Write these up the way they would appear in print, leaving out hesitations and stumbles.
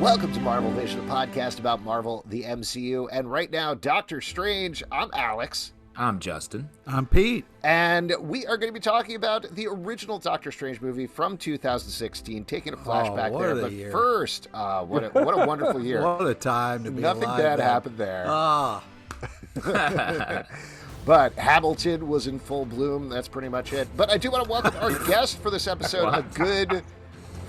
Welcome to Marvel Vision, a podcast about Marvel, the MCU, and right now, Doctor Strange. I'm Alex. I'm Justin. I'm Pete. And we are going to be talking about the original Doctor Strange movie from 2016, taking a flashback there. But year. First, what a wonderful year. What a time to be Nothing alive bad then. happened there. Ah. But Hamilton was in full bloom. That's pretty much it. But I do want to welcome our guest for this episode, a good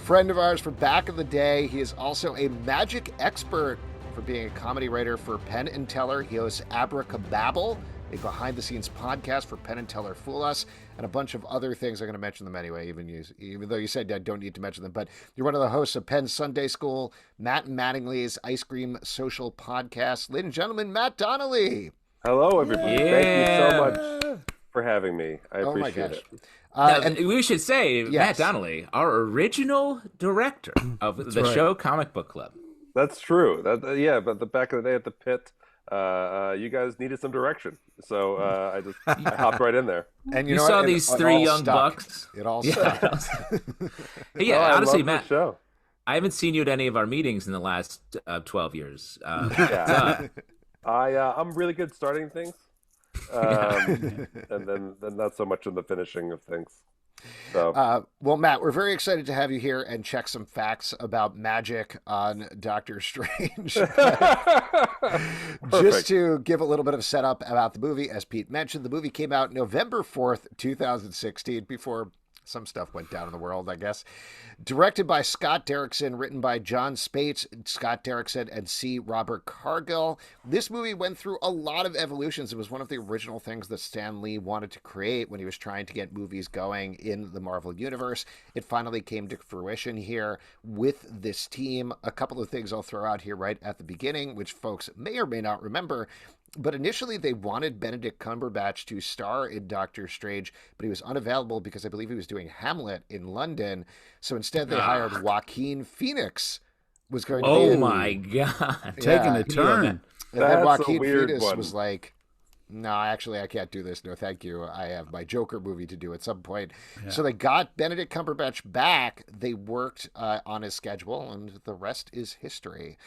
friend of ours from back in the day. He is also a magic expert for being a comedy writer for Penn Teller. He hosts Abracababble, a behind-the-scenes podcast for Penn Teller Fool Us, and a bunch of other things. I'm going to mention them anyway, even though you said I don't need to mention them. But you're one of the hosts of Penn Sunday School, Matt and Mattingly's Ice Cream Social Podcast. Ladies and gentlemen, Matt Donnelly. Hello, everybody. Yeah. Thank you so much for having me. I appreciate it. And we should say, yes. Matt Donnelly, our original director of the show Comic Book Club. That's true. But the back of the day at the pit, you guys needed some direction, so I hopped right in there. And You know saw what? these It three all young stuck. bucks. It all Yeah. stuck. Yeah, I honestly, love Matt, this show. I haven't seen you at any of our meetings in the last 12 years. Yeah. I'm really good starting things, and then not so much in the finishing of things. So Well, Matt, we're very excited to have you here and check some facts about magic on Doctor Strange. Just to give a little bit of setup about the movie, as Pete mentioned, the movie came out November 4th, 2016, before some stuff went down in the world, I guess. Directed by Scott Derrickson, written by John Spates, Scott Derrickson, and C. Robert Cargill. This movie went through a lot of evolutions. It was one of the original things that Stan Lee wanted to create when he was trying to get movies going in the Marvel Universe. It finally came to fruition here with this team. A couple of things I'll throw out here right at the beginning, which folks may or may not remember. But initially, they wanted Benedict Cumberbatch to star in Doctor Strange, but he was unavailable because I believe he was doing Hamlet in London. So instead, they hired Joaquin Phoenix. Was going to be Oh in. my God. Taking a turn. And then That's a Joaquin weird Phoenix one. was like, "No, actually, I can't do this. No, thank you. I have my Joker movie to do at some point." Yeah. So they got Benedict Cumberbatch back. They worked on his schedule, and the rest is history.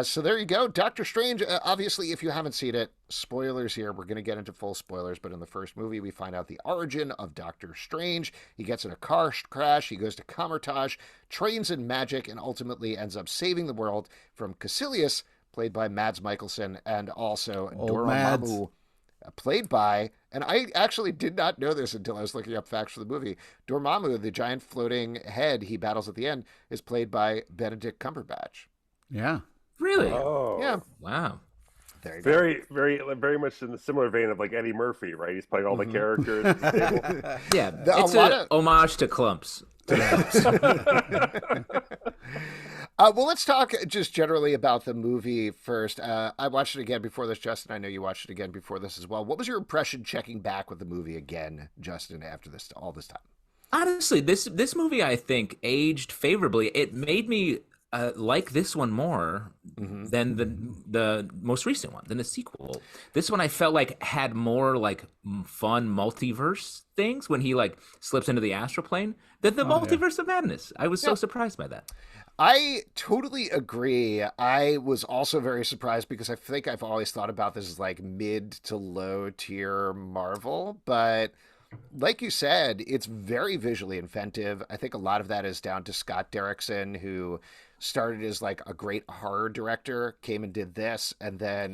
So there you go. Doctor Strange, obviously, if you haven't seen it, spoilers here. We're going to get into full spoilers, but in the first movie, we find out the origin of Doctor Strange. He gets in a car crash. He goes to Cumberbatch, trains in magic, and ultimately ends up saving the world from Caecilius, played by Mads Mikkelsen, and also Dormammu, played by, and I actually did not know this until I was looking up facts for the movie. Dormammu, the giant floating head he battles at the end, is played by Benedict Cumberbatch. Yeah. Really? oh, Yeah, Wow. there you go. very much in the similar vein of like Eddie Murphy, right? He's playing all the characters. At the table. Yeah, A it's lot an of- homage to Clumps. Well, let's talk just generally about the movie first. I watched it again before this, Justin. I know you watched it again before this as well. What was your impression checking back with the movie again, Justin, after all this time? Honestly, this movie, I think, aged favorably. It made me like this one more than the most recent one, than the sequel. This one I felt like had more like fun multiverse things when he like slips into the astral plane than the multiverse of madness. I was so surprised by that. I totally agree. I was also very surprised because I think I've always thought about this as like mid to low tier Marvel, but like you said, it's very visually inventive. I think a lot of that is down to Scott Derrickson, who started as like a great horror director, came and did this, and then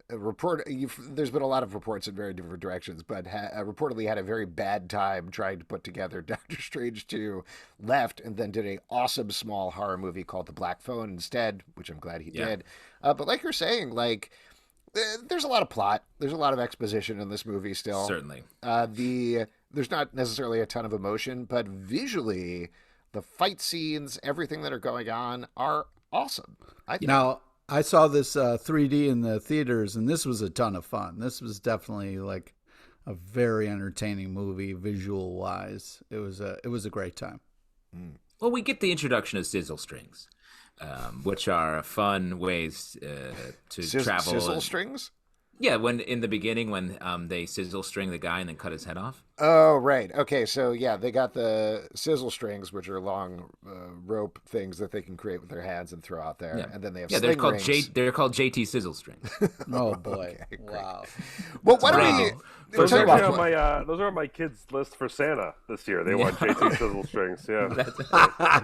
there's been a lot of reports in very different directions, but reportedly had a very bad time trying to put together Doctor Strange 2, left, and then did an awesome small horror movie called The Black Phone instead, which I'm glad he did. But like you're saying, like, there's a lot of plot. There's a lot of exposition in this movie still. Certainly. There's not necessarily a ton of emotion, but visually, the fight scenes, everything that are going on are awesome. I think. Now, I saw this 3D in the theaters, and this was a ton of fun. This was definitely like a very entertaining movie, visual wise. It was a great time. Well, we get the introduction of sizzle strings, which are fun ways to travel. Sizzle strings? Yeah, when in the beginning when they sizzle string the guy and then cut his head off. Oh, right. Okay, so yeah, they got the sizzle strings, which are long rope things that they can create with their hands and throw out there, Yeah, and then they have yeah. They're sling called rings. They're called JT sizzle strings. Oh boy! Okay, great. Wow. Well, why brand don't new. we? Those tell are you what, on my those are on my kids' list for Santa this year. They want JT sizzle strings. Yeah.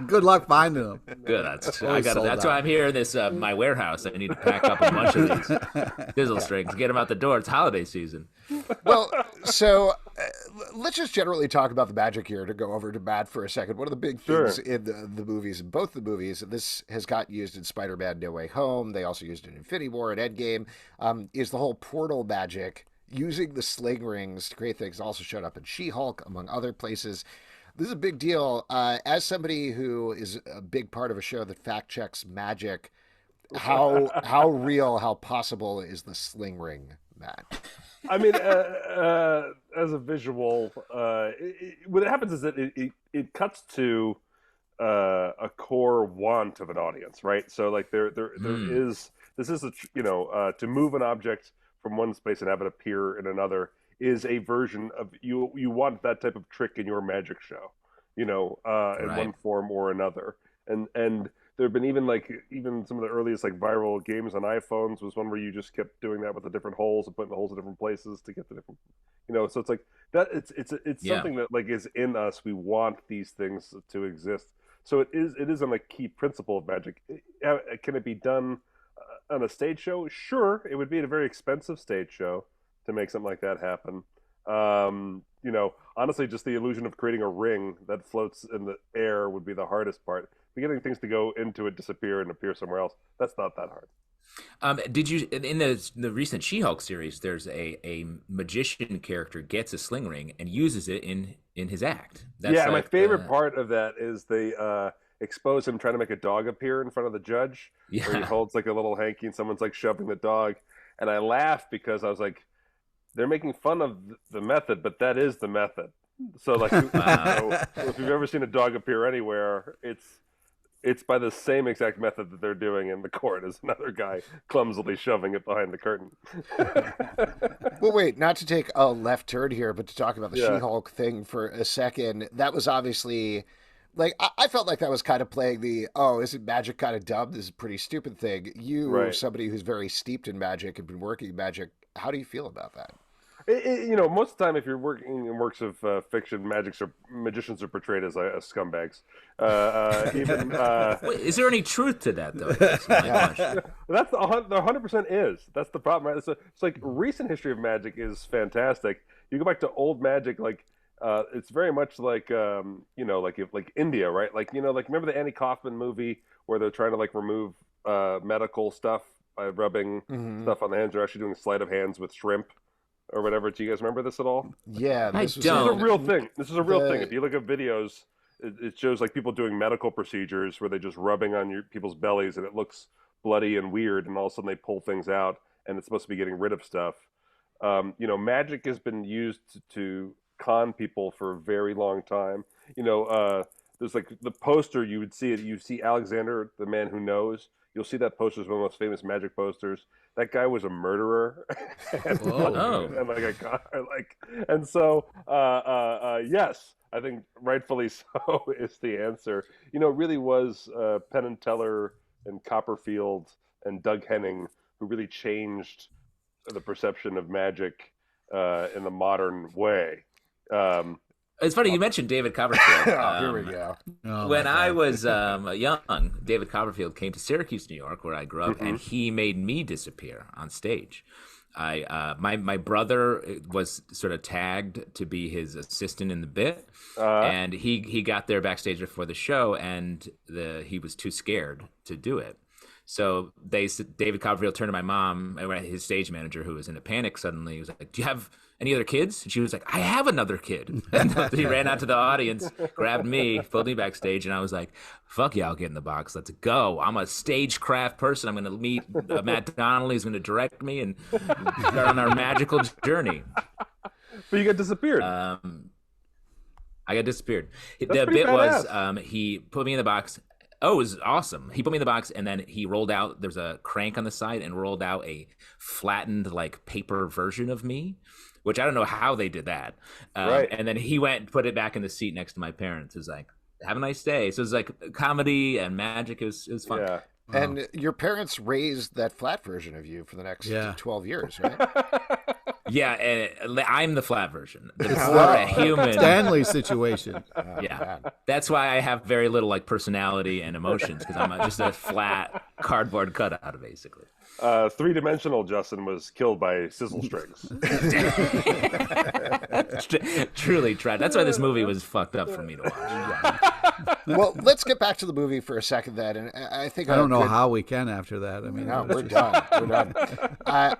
Good luck finding them. Good. That's Always sold That's out. why I'm here in this my warehouse. I need to pack up a bunch of these sizzle strings, get them out the door. It's holiday season. Well, so let's just generally talk about the magic here to go over to Matt for a second. One of the big things in the movies, in both the movies, and this has got used in Spider-Man No Way Home, they also used it in Infinity War and Endgame, is the whole portal magic, using the sling rings to create things. Also showed up in She-Hulk, among other places. This is a big deal. As somebody who is a big part of a show that fact-checks magic, how real, how possible is the sling ring, Matt? I mean, as a visual, what happens is that it cuts to a core want of an audience, right? So like there is this is to move an object from one space and have it appear in another is a version of you want that type of trick in your magic show, in one form or another, and there have been even some of the earliest like viral games on iPhones was one where you just kept doing that with the different holes and putting the holes in different places to get the different, so it's like that it's something that like is in us. We want these things to exist. So it is on a key principle of magic. Can it be done on a stage show? Sure, it would be a very expensive stage show to make something like that happen. Honestly, just the illusion of creating a ring that floats in the air would be the hardest part. Getting things to go into it, disappear, and appear somewhere else, that's not that hard. Did you in the recent She-Hulk series? There's a magician character gets a sling ring and uses it in his act. That's yeah, my favorite part of that is they expose him trying to make a dog appear in front of the judge. Yeah. Where he holds like a little hanky and someone's like shoving the dog, and I laughed because I was like, they're making fun of the method, but that is the method. So like, if you've ever seen a dog appear anywhere, it's by the same exact method that they're doing in the court as another guy clumsily shoving it behind the curtain. Well, wait, not to take a left turn here, but to talk about the She-Hulk thing for a second. That was obviously, like, I felt like that was kind of playing the, isn't magic kind of dumb? This is a pretty stupid thing. You, somebody who's very steeped in magic and been working magic, how do you feel about that? Most of the time, if you're working in works of fiction, magicians are portrayed as scumbags. Wait, is there any truth to that, though? That's my question. That's the 100% is. That's the problem, right? It's like recent history of magic is fantastic. You go back to old magic, like it's very much like like India, right? Like remember the Annie Kaufman movie where they're trying to like remove medical stuff by rubbing stuff on the hands. They're actually doing sleight of hands with shrimp. Or whatever. Do you guys remember this at all? Yeah, this is a real thing. This is a real thing. If you look at videos, it shows like people doing medical procedures where they're just rubbing on people's bellies and it looks bloody and weird, and all of a sudden they pull things out and it's supposed to be getting rid of stuff. Magic has been used to con people for a very long time. There's like the poster you would see it. You see Alexander, the Man Who Knows. You'll see that poster is one of the most famous magic posters. That guy was a murderer, yes, I think rightfully so is the answer. It really was Penn Teller and Copperfield and Doug Henning who really changed the perception of magic in the modern way. It's funny you mentioned David Copperfield. Here we go. When I was young, David Copperfield came to Syracuse, New York, where I grew up, and he made me disappear on stage. My brother was sort of tagged to be his assistant in the bit, and he got there backstage before the show, and he was too scared to do it. So David Copperfield turned to my mom, his stage manager, who was in a panic suddenly. He was like, "Do you have any other kids?" And she was like, "I have another kid." And he ran out to the audience, grabbed me, pulled me backstage, and I was like, "Fuck yeah, I'll get in the box. Let's go. I'm a stagecraft person. I'm going to meet Matt Donnelly. He's going to direct me and start on our magical journey." But you got disappeared. I got disappeared. That's the pretty bit badass. was he put me in the box. Oh, it was awesome. He put me in the box, and then he rolled out. There's a crank on the side, and rolled out a flattened like paper version of me, which I don't know how they did that. Right. And then he went and put it back in the seat next to my parents. It was like, "Have a nice day." So it was like comedy and magic. It was fun. Yeah. And your parents raised that flat version of you for the next 12 years, right? Yeah, and I'm the flat version. The poor human. Stanley situation. Yeah, that's why I have very little like personality and emotions, because I'm just a flat cardboard cutout, basically. Three-dimensional Justin was killed by sizzle strings. Truly tried. That's why this movie was fucked up for me to watch. Well, let's get back to the movie for a second then. And I think I don't know how we can after that. I mean, no, we're done. We're done. A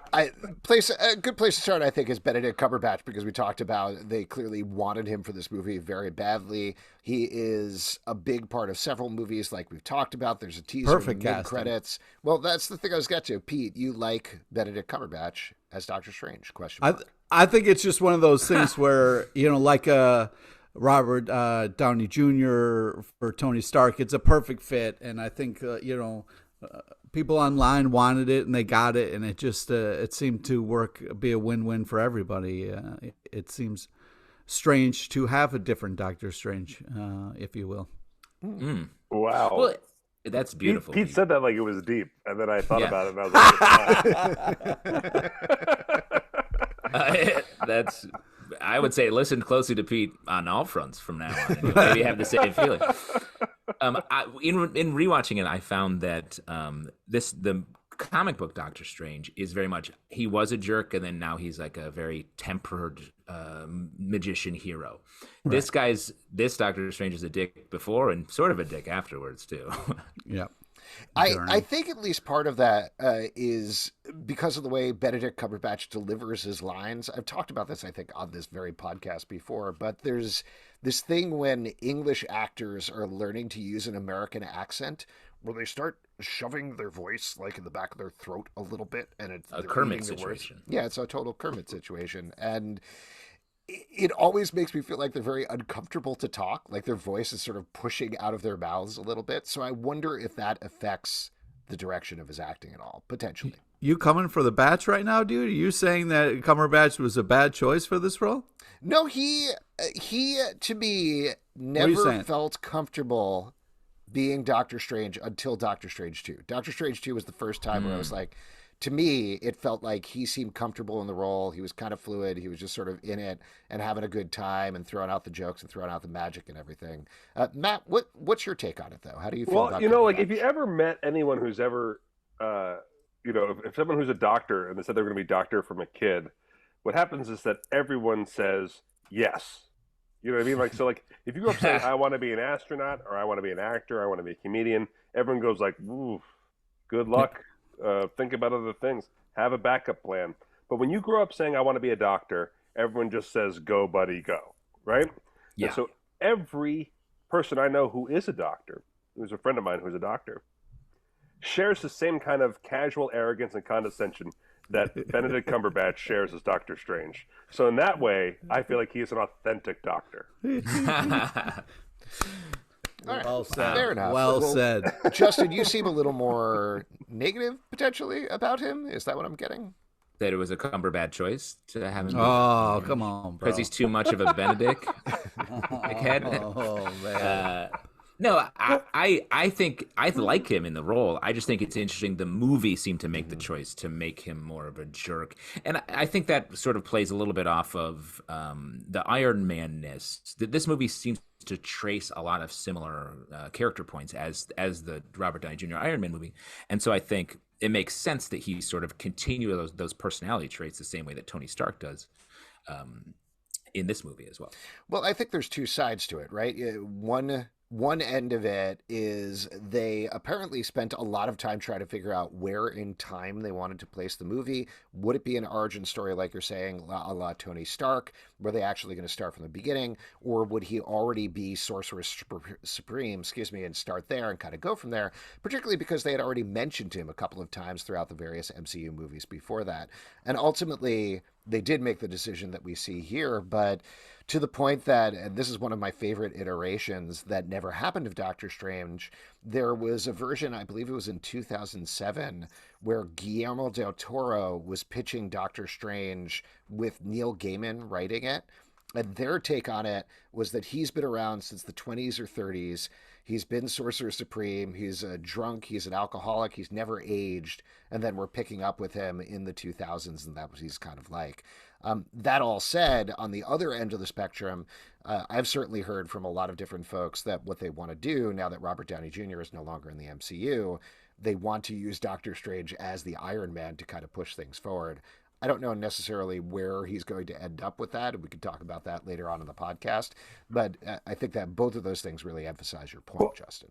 good place to start, I think, is Benedict Cumberbatch, because we talked about they clearly wanted him for this movie very badly. He is a big part of several movies, like we've talked about. There's a teaser, Perfect mid-credits. Well, that's the thing I was getting to. Pete, you like Benedict Cumberbatch as Doctor Strange? Question mark. I think it's just one of those things where, like Robert Downey Jr. for Tony Stark, it's a perfect fit. And I think, people online wanted it and they got it. And it just, it seemed to be a win-win for everybody. It seems strange to have a different Doctor Strange, if you will. Mm. Wow. Well, that's beautiful. Pete said that like it was deep, and then I thought about it, and I was like, I would say listen closely to Pete on all fronts from now on. And maybe have the same feeling. In rewatching it, I found that the comic book Doctor Strange is very much, he was a jerk, and then now he's like a very tempered magician hero. Right. This Doctor Strange is a dick before and sort of a dick afterwards too. Yeah. I think at least part of that is because of the way Benedict Cumberbatch delivers his lines. I've talked about this, I think, on this very podcast before, but there's this thing when English actors are learning to use an American accent where they start shoving their voice like in the back of their throat a little bit, and it's a Kermit situation. Yeah, it's a total Kermit situation. And it always makes me feel like they're very uncomfortable to talk, like their voice is sort of pushing out of their mouths a little bit. So I wonder if that affects the direction of his acting at all, potentially. You coming for the Batch right now, dude? Are you saying that Cumberbatch was a bad choice for this role? No, he to me never felt comfortable being Doctor Strange until Doctor Strange 2. Doctor Strange 2 was the first time where I was like, to me, it felt like he seemed comfortable in the role. He was kind of fluid. He was just sort of in it and having a good time and throwing out the jokes and throwing out the magic and everything. Matt, what's your take on it, though? How do you feel about it? Like if you ever met anyone who's ever, if someone who's a doctor and they said they're going to be doctor from a kid, what happens is that everyone says yes. You know what I mean? Like, so like if you go up saying, I want to be an astronaut, or I want to be an actor, I want to be a comedian, everyone goes like, ooh, good luck. Think about other things. Have a backup plan. But when you grow up saying, I want to be a doctor, everyone just says, go, buddy, go. Right? Yeah. And so every person I know who is a doctor, who's a friend of mine who's a doctor, shares the same kind of casual arrogance and condescension that Benedict Cumberbatch shares as Doctor Strange. So in that way, I feel like he is an authentic doctor. Right. Well said. Fair enough. Well said. Justin, you seem a little more negative, potentially, about him. Is that what I'm getting? That it was a Cumberbatch choice to have him. Oh, come on, bro. Because he's too much of a Benedict dickhead. Oh, man. No, I think I like him in the role. I just think it's interesting. The movie seemed to make the choice to make him more of a jerk. And I think that sort of plays a little bit off of the Iron Man-ness. This movie seems to trace a lot of similar character points as the Robert Downey Jr. Iron Man movie. And so I think it makes sense that he sort of continue those personality traits the same way that Tony Stark does in this movie as well. Well, I think there's two sides to it, right? One end of it is they apparently spent a lot of time trying to figure out where in time they wanted to place the movie. Would it be an origin story, like you're saying, a la Tony Stark? Were they actually going to start from the beginning? Or would he already be Sorcerer Supreme, and start there and kind of go from there? Particularly because they had already mentioned him a couple of times throughout the various MCU movies before that. And ultimately, they did make the decision that we see here, but to the point that, and this is one of my favorite iterations that never happened of Doctor Strange, there was a version, I believe it was in 2007, where Guillermo del Toro was pitching Doctor Strange with Neil Gaiman writing it. And their take on it was that he's been around since the 20s or 30s. He's been Sorcerer Supreme. He's a drunk. He's an alcoholic. He's never aged. And then we're picking up with him in the 2000s, and that was he's kind of like. That all said, on the other end of the spectrum, I've certainly heard from a lot of different folks that what they want to do now that Robert Downey Jr. is no longer in the MCU, they want to use Doctor Strange as the Iron Man to kind of push things forward. I don't know necessarily where he's going to end up with that. We could talk about that later on in the podcast. But I think that both of those things really emphasize your point, Justin.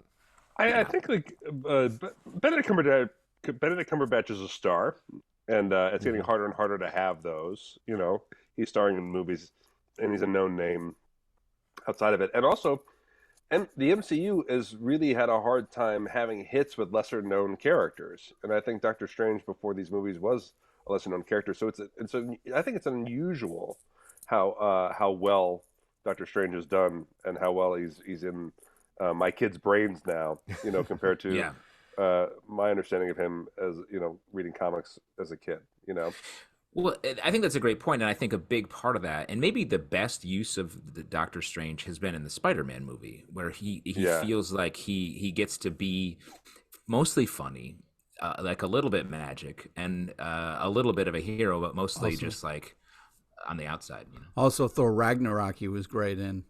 I think like Benedict Cumberbatch is a star, and it's getting harder and harder to have those. You know, he's starring in movies, and he's a known name outside of it. And also, and the MCU has really had a hard time having hits with lesser known characters. And I think Doctor Strange before these movies was a lesser known character. So I think it's unusual how well Doctor Strange has done and how well he's in my kids' brains now, you know, compared to my understanding of him as, you know, reading comics as a kid, you know. Well, I think that's a great point, and I think a big part of that, and maybe the best use of the Doctor Strange has been in the Spider-Man movie, where he feels like he gets to be mostly funny, like a little bit magic, and a little bit of a hero, but mostly also, just like on the outside. You know? Also, Thor Ragnarok, he was great in.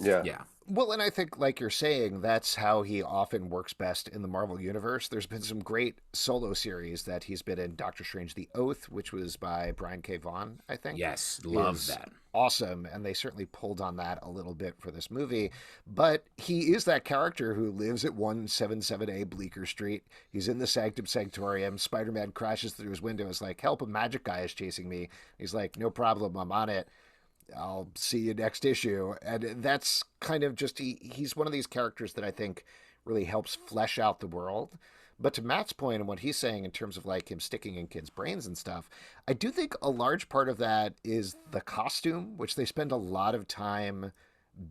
Yeah. Well, and I think, like you're saying, that's how he often works best in the Marvel Universe. There's been some great solo series that he's been in. Doctor Strange The Oath, which was by Brian K. Vaughan, I think. Yes, love that. Awesome, and they certainly pulled on that a little bit for this movie. But he is that character who lives at 177A Bleecker Street. He's in the Sanctum Sanctorium. Spider-Man crashes through his window. Is like, help, a magic guy is chasing me. He's like, no problem, I'm on it. I'll see you next issue. And that's kind of just, he's one of these characters that I think really helps flesh out the world. But to Matt's point and what he's saying in terms of like him sticking in kids' brains and stuff, I do think a large part of that is the costume, which they spend a lot of time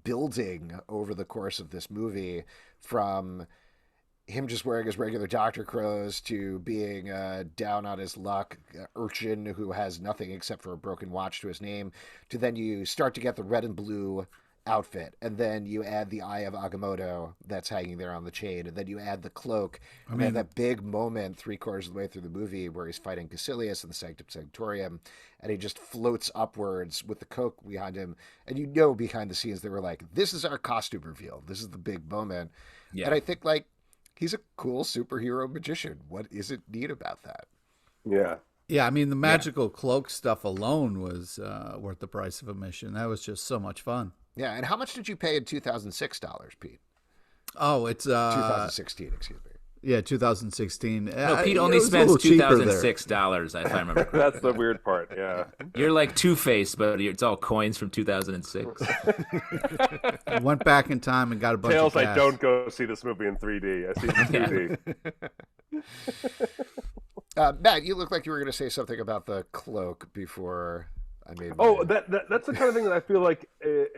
building over the course of this movie, from him just wearing his regular doctor clothes to being down on his luck urchin who has nothing except for a broken watch to his name, to then you start to get the red and blue outfit, and then you add the Eye of Agamotto that's hanging there on the chain, and then you add the cloak. I mean, that big moment 3/4 of the way through the movie where he's fighting Caecilius in the Sanctum Sanctorium, and he just floats upwards with the cloak behind him, and you know behind the scenes they were like, this is our costume reveal, this is the big moment. And I think like he's a cool superhero magician. What is it neat about that? Yeah, I mean, the magical cloak stuff alone was worth the price of admission. That was just so much fun. Yeah, and how much did you pay in 2006 dollars, Pete? Oh, it's 2016, excuse me. Yeah, 2016. No, Pete only spends $2,006, if I remember correctly. That's the weird part, yeah. You're like Two-Face, but it's all coins from 2006. I went back in time and got a bunch Tails, of cash. I don't go see this movie in 3D. I see it in 2D. Matt, you look like you were going to say something about the cloak before I made that's the kind of thing that I feel like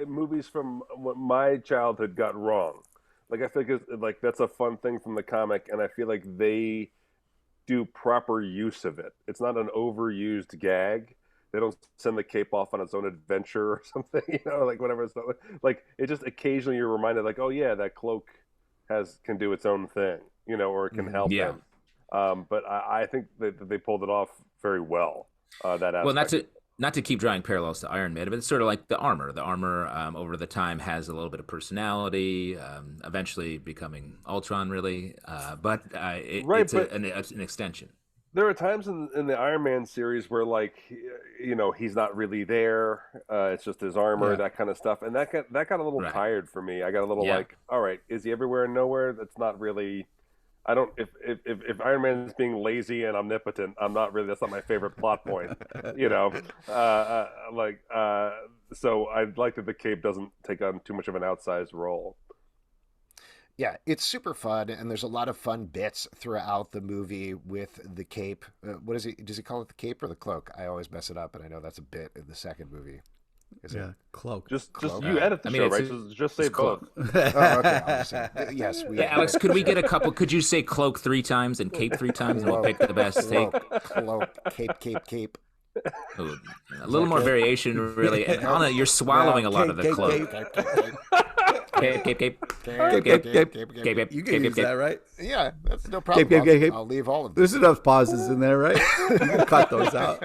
movies from my childhood got wrong. Like, I feel like that's a fun thing from the comic, and I feel like they do proper use of it. It's not an overused gag. They don't send the cape off on its own adventure or something, you know, like whatever. It's not, like, it just occasionally you're reminded, like, oh yeah, that cloak can do its own thing, you know, or it can help him. But I think that they pulled it off very well. That aspect. Well, not to keep drawing parallels to Iron Man, but it's sort of like the armor. The armor over the time has a little bit of personality, eventually becoming Ultron, really. It's an extension. There are times in the Iron Man series where, like, you know, he's not really there. It's just his armor, that kind of stuff, and that got a little tired for me. I got a little like, all right, is he everywhere and nowhere? That's not really. I don't. If Iron Man is being lazy and omnipotent, I'm not really. That's not my favorite plot point, you know. So I'd like that the cape doesn't take on too much of an outsized role. Yeah, it's super fun, and there's a lot of fun bits throughout the movie with the cape. What is he? Does he call it the cape or the cloak? I always mess it up, and I know that's a bit in the second movie. Is Yeah, it? cloak. Just Cloak? you edit the I mean, show, it's right? Just say cloak. both. Oh, okay. I'll just say, yes, we. Yeah, Alex, could we get a couple? Could you say cloak 3 times and cape 3 times, and we'll pick the best take? Cloak, cape. Ooh, a little more good? variation, really. And Anna, you're swallowing a lot of the cloak. Cape. You can use that, right? Yeah, that's no problem. Cape. I'll leave all of There's this. enough pauses in there, right? You can cut those out.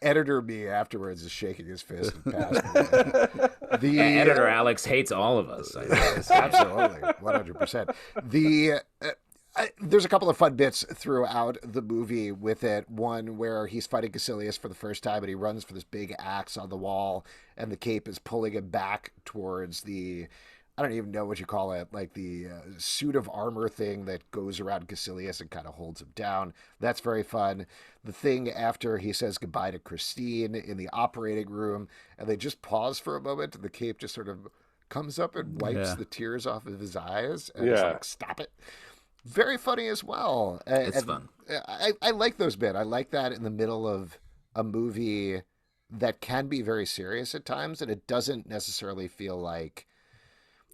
Editor me afterwards is shaking his fist and passing. The Editor Alex hates all of us. Yes, absolutely, 100%. There's a couple of fun bits throughout the movie with it. One where he's fighting Caecilius for the first time and he runs for this big axe on the wall and the cape is pulling him back towards the, I don't even know what you call it, like the suit of armor thing that goes around Caecilius and kind of holds him down. That's very fun. The thing after he says goodbye to Christine in the operating room and they just pause for a moment and the cape just sort of comes up and wipes the tears off of his eyes and it's like, stop it. Very funny as well. It's fun. I like those bits. I like that in the middle of a movie that can be very serious at times, and it doesn't necessarily feel like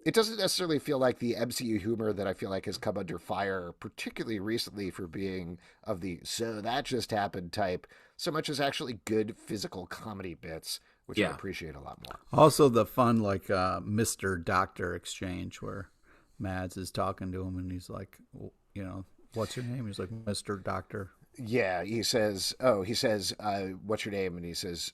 the MCU humor that I feel like has come under fire, particularly recently for being of the "so that just happened" type, so much as actually good physical comedy bits, which I appreciate a lot more. Also, the fun Mr. Doctor exchange where Mads is talking to him and he's like, what's your name? He's like, Mr. Doctor. Yeah, he says, what's your name? And he says,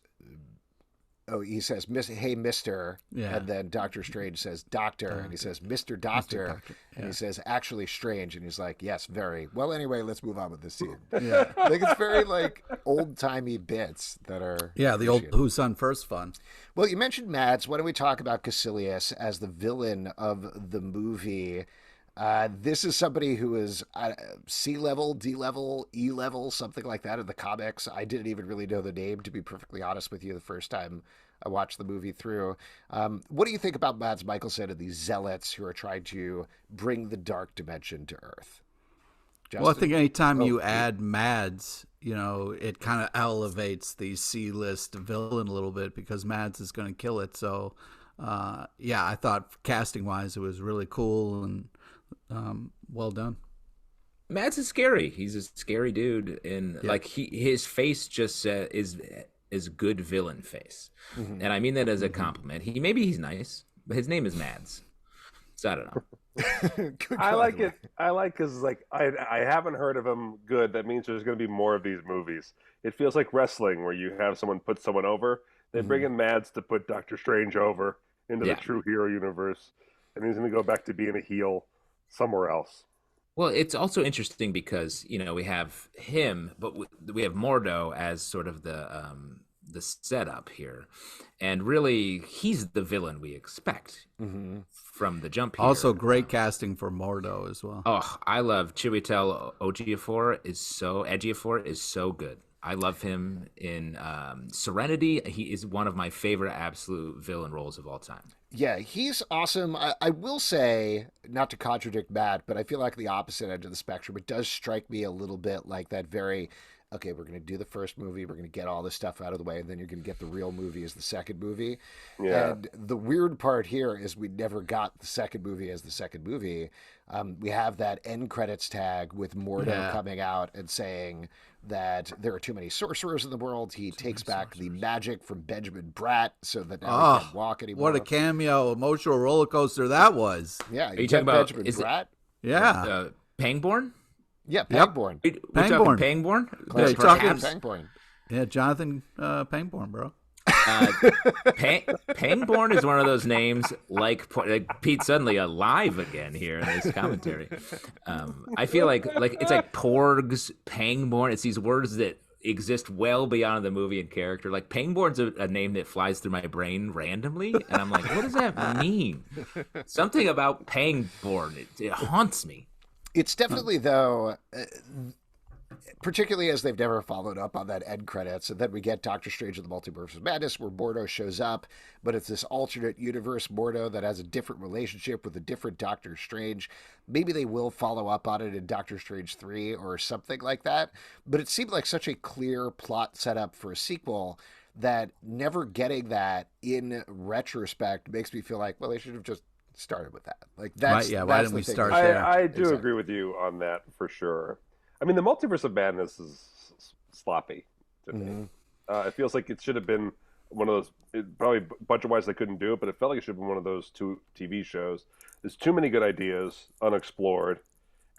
hey, mister. Yeah. And then Doctor Strange says, doctor. And he says, Mr. Doctor. And he says, actually strange. And he's like, yes, very. Well, anyway, let's move on with this scene. Yeah. I think it's very old-timey bits that are... Yeah, the old Who's on First fun. Well, you mentioned Mads. Why don't we talk about Caecilius as the villain of the movie? This is somebody who is C level, D level, E level, something like that in the comics. I didn't even really know the name, to be perfectly honest with you, the first time I watched the movie through. What do you think about Mads Mikkelsen and these zealots who are trying to bring the dark dimension to Earth? Justin? Well, I think anytime you add Mads, it kind of elevates the C-list villain a little bit because Mads is going to kill it. So, I thought casting-wise it was really cool and well done. Mads is scary. He's a scary dude, and his face just is good villain face, and I mean that as a compliment. He's nice, but his name is Mads, so I don't know. I like it. I like because I haven't heard of him. Good. That means there's going to be more of these movies. It feels like wrestling where you have someone put someone over. They bring in Mads to put Doctor Strange over into the true hero universe, and he's going to go back to being a heel somewhere else. Well, it's also interesting because we have him, but we have Mordo as sort of the setup here, and really he's the villain we expect from the jump here. Also, great casting for Mordo as well. Oh, I love Chiwetel Ejiofor is so good. I love him in Serenity. He is one of my favorite absolute villain roles of all time. Yeah, he's awesome. I will say, not to contradict Matt, but I feel like the opposite end of the spectrum. It does strike me a little bit like that very, okay, we're going to do the first movie, we're going to get all this stuff out of the way, and then you're going to get the real movie as the second movie. Yeah. And the weird part here is we never got the second movie as the second movie. We have that end credits tag with Mordo coming out and saying that there are too many sorcerers in the world. He takes back the magic from Benjamin Bratt so that now he can't walk anymore. What a cameo, emotional roller coaster that was. Yeah. Are you talking about Benjamin Bratt? Yeah. Pangborn? Yeah, Pangborn. We're talking Pangborn? Yeah, you're talking Pangborn. Yeah, Jonathan Pangborn, bro. Pangborn is one of those names like Pete suddenly alive again here in this commentary. I feel like it's like Porgs, Pangborn. It's these words that exist well beyond the movie and character. Like Pangborn's a name that flies through my brain randomly, and I'm like, what does that mean? Something about Pangborn, it haunts me. It's definitely, though, particularly as they've never followed up on that end credits, and then we get Doctor Strange in the Multiverse of Madness where Mordo shows up, but it's this alternate universe Mordo that has a different relationship with a different Doctor Strange. Maybe they will follow up on it in Doctor Strange 3 or something like that, but it seemed like such a clear plot setup for a sequel that never getting that in retrospect makes me feel like, well, they should have just started with that. Like that's why didn't we start there? there? I do agree with you on that for sure. I mean, the Multiverse of Madness is sloppy to me. It feels like it should have been one of those. Probably budget-wise, they couldn't do it, but it felt like it should have been one of those 2 TV shows. There's too many good ideas unexplored.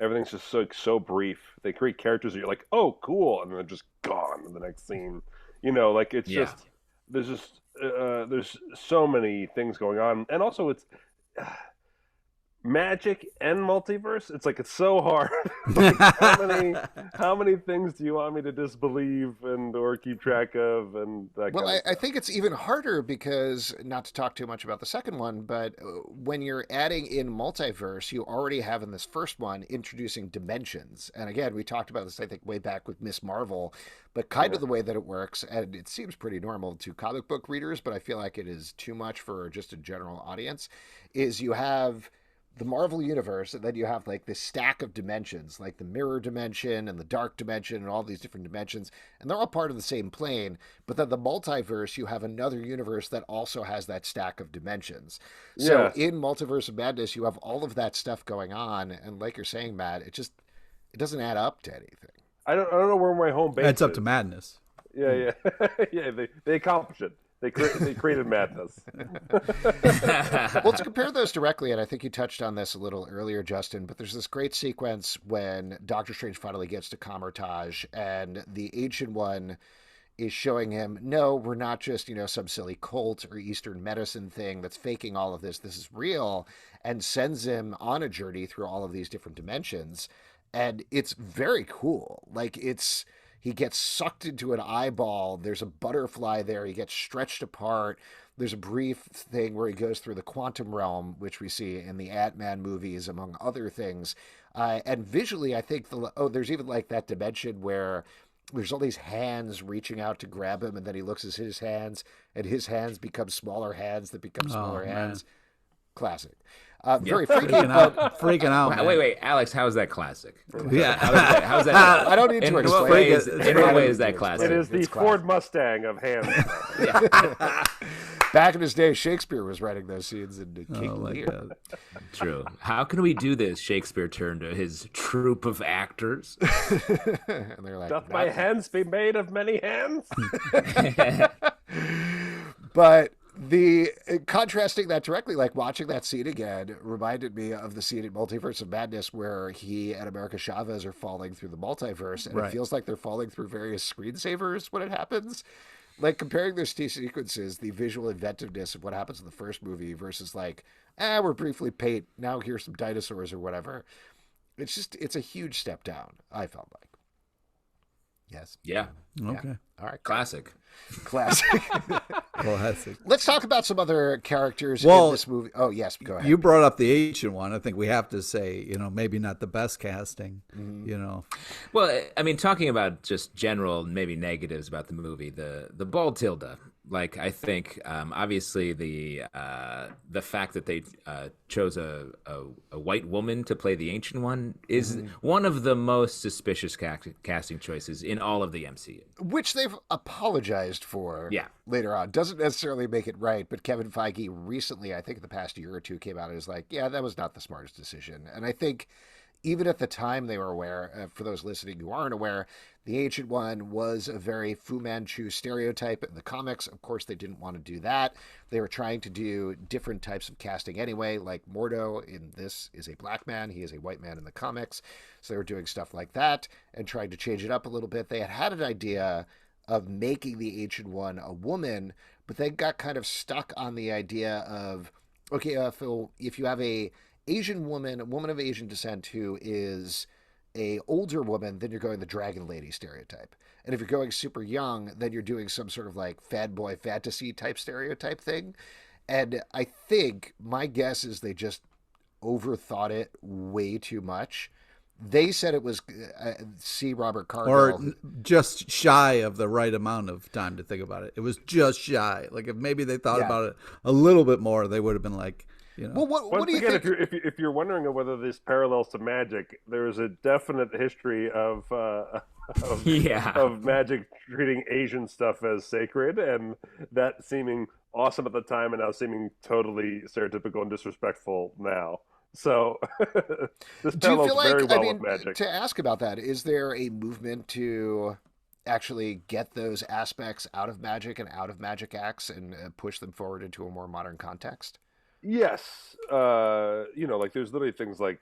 Everything's just so brief. They create characters that you're like, oh, cool, and then they're just gone in the next scene. You know, like it's just there's so many things going on, and also it's magic and multiverse. It's like it's so hard. Like, how many things do you want me to disbelieve and or keep track of? And that well, I think it's even harder because, not to talk too much about the second one, but when you're adding in multiverse, you already have in this first one introducing dimensions. And again, we talked about this, I think, way back with Miss Marvel, but kind of the way that it works, and it seems pretty normal to comic book readers, but I feel like it is too much for just a general audience, is you have the Marvel universe, and then you have like this stack of dimensions, like the mirror dimension and the dark dimension and all these different dimensions, and they're all part of the same plane. But then the multiverse, you have another universe that also has that stack of dimensions. So in Multiverse of Madness, you have all of that stuff going on, and like you're saying, Matt, it doesn't add up to anything. I don't know where my home base It's up is. to madness. Yeah. They accomplished it. They created madness. Well, to compare those directly, and I think you touched on this a little earlier, Justin, but there's this great sequence when Doctor Strange finally gets to Cumberbatch, and the Ancient One is showing him, no, we're not just, some silly cult or Eastern medicine thing that's faking all of this. This is real, and sends him on a journey through all of these different dimensions. And it's very cool. Like, he gets sucked into an eyeball. There's a butterfly there. He gets stretched apart. There's a brief thing where he goes through the quantum realm, which we see in the Ant-Man movies, among other things. And visually, I think, there's even like that dimension where there's all these hands reaching out to grab him, and then he looks at his hands, and his hands become smaller hands that become smaller hands. Classic. Very freaky, freaking out. Wait, Alex, how is that classic? Yeah. How's that? I don't need to explain. In what way is that classic? It is the Ford Mustang of hands. Back in his day, Shakespeare was writing those scenes in King Lear. True. How can we do this? Shakespeare turned to his troupe of actors. And they're like, doth my hands be made of many hands? But contrasting that directly, like watching that scene again, reminded me of the scene in Multiverse of Madness where he and America Chavez are falling through the multiverse, and it feels like they're falling through various screensavers when it happens. Like, comparing those two sequences, the visual inventiveness of what happens in the first movie versus like, we're briefly paint, now here's some dinosaurs or whatever. It's a huge step down, I felt like. Yes. Yeah. Okay. All right. Classic. Classic. Let's talk about some other characters in this movie. Oh, yes. Go ahead. You brought up the Ancient One. I think we have to say, maybe not the best casting, Well, I mean, talking about just general, maybe negatives about the movie, the bald Tilda. Like, I think, obviously, the fact that they chose a white woman to play the Ancient One is one of the most suspicious casting choices in all of the MCU. Which they've apologized for later on. Doesn't necessarily make it right, but Kevin Feige recently, I think in the past year or two, came out and was like, yeah, that was not the smartest decision. And I think even at the time they were aware, for those listening who aren't aware, the Ancient One was a very Fu Manchu stereotype in the comics. Of course, they didn't want to do that. They were trying to do different types of casting anyway, like Mordo in this is a black man. He is a white man in the comics. So they were doing stuff like that and trying to change it up a little bit. They had an idea of making the Ancient One a woman, but they got kind of stuck on the idea of, okay, Phil, if you have a woman of Asian descent who is a older woman, then you're going the dragon lady stereotype. And if you're going super young, then you're doing some sort of like fanboy fantasy type stereotype thing. And I think my guess is they just overthought it way too much. They said it was C. Robert Cargill. Or just shy of the right amount of time to think about it. It was just shy. Like, if maybe they thought about it a little bit more, they would have been like, You know? Well, what Once do you again, think? if you're wondering whether this parallels to magic, there is a definite history of Yeah. of magic treating Asian stuff as sacred, and that seeming awesome at the time, and now seeming totally stereotypical and disrespectful now. So this Do you feel parallels very like, I well with mean, magic. to ask about that, is there a movement to actually get those aspects out of magic and out of magic acts and push them forward into a more modern context? Yes, like there's literally things like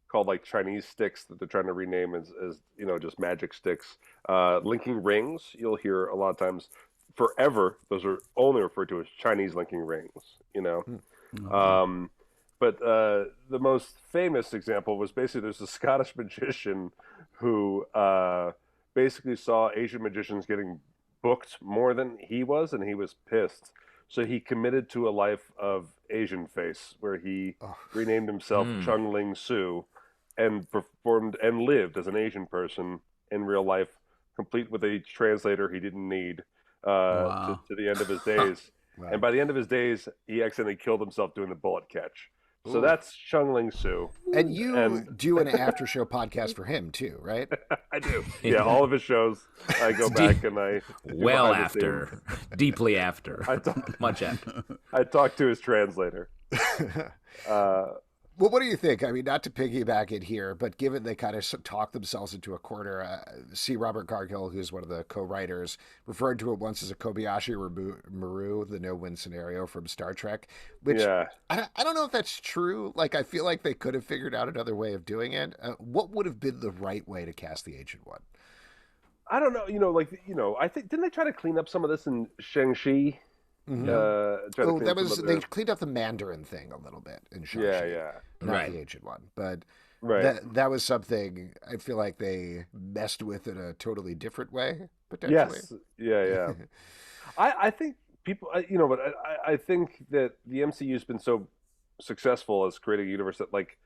called like Chinese sticks that they're trying to rename as just magic sticks. Linking rings, you'll hear a lot of times. Forever, those are only referred to as Chinese linking rings. Um, but the most famous example was basically there's a Scottish magician who basically saw Asian magicians getting booked more than he was, and he was pissed. So he committed to a life of Asian face, where he renamed himself Chung Ling Soo, and performed and lived as an Asian person in real life, complete with a translator he didn't need to the end of his days. Wow. And by the end of his days, he accidentally killed himself doing the bullet catch. So Ooh. that's Chung Ling Soo. And you And- do an after show podcast for him too, right? I do. Yeah, all of his shows, I go back and I do Well behind the after, scenes. deeply after, I talk, much after. I talk to his translator. Well, what do you think? I mean, not to piggyback it here, but given they kind of talk themselves into a corner, see Robert Gargill, who's one of the co-writers, referred to it once as a Kobayashi Maru, the no-win scenario from Star Trek, which Yeah. I don't know if that's true. Like, I feel like they could have figured out another way of doing it. What would have been the right way to cast the Ancient One? I don't know. I think didn't they try to clean up some of this in Shang-Chi? Mm-hmm. Try to Oh, clean that up some was of they their- cleaned up the Mandarin thing a little bit in Shang-Chi. Yeah. Not Right. the Ancient One, but Right. that was something I feel like they messed with in a totally different way, potentially. Yes. Yeah. I think people, but I think that the MCU's been so successful as creating a universe that, like,